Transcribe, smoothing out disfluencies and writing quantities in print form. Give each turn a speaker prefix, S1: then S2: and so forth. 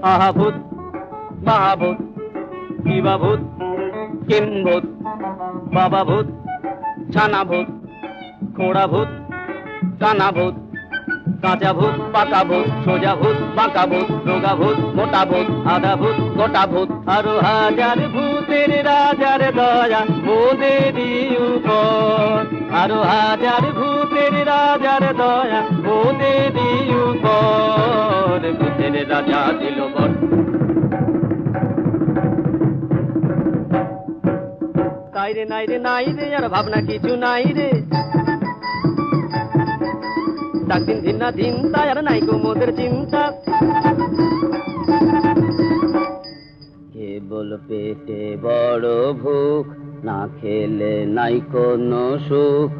S1: আহা ভূত মহাভূত কিবা ভূত কিম্ভূত বাবা ভূত ছানা ভূত খোড়া ভূত কানা ভূত কাঁচা ভূত পাকা ভূত সোজা ভূত বাঁকা ভূত রোগা ভূত মোটা ভূত আধা ভূত গোটা ভূত আরো হাজার ভূতের রাজার দয়া মোদেরই উপর আরো হাজার ভূতের রাজার দয়া মোদেরই উপর ভূতের রাজা দিল বর তাই রে নাই রে নাই রে আর ভাবনা কিছু নাই রে ডাক দিন দিন না দিন তাই আর নাই গো মোদের চিন্তা কেবল পেটে বড় ভুখ না খেলে নাই কোনো সুখ